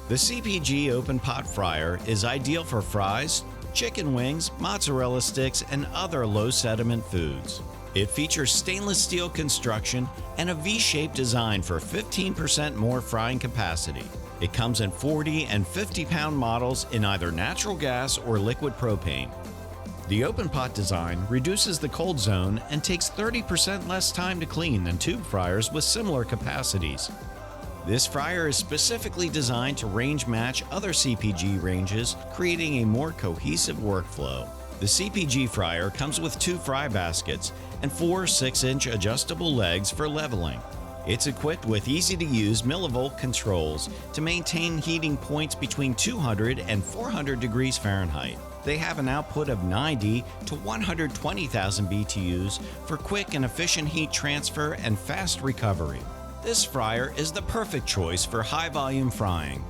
The CPG Open Pot Fryer is ideal for fries, chicken wings, mozzarella sticks, and other low-sediment foods. It features stainless steel construction and a V-shaped design for 15% more frying capacity. It comes in 40 and 50-pound models in either natural gas or liquid propane. The open pot design reduces the cold zone and takes 30% less time to clean than tube fryers with similar capacities. This fryer is specifically designed to range match other CPG ranges, creating a more cohesive workflow. The CPG fryer comes with 2 fry baskets and 4 6-inch adjustable legs for leveling. It's equipped with easy-to-use millivolt controls to maintain heating points between 200 and 400 degrees Fahrenheit. They have an output of 90 to 120,000 BTUs for quick and efficient heat transfer and fast recovery. This fryer is the perfect choice for high-volume frying.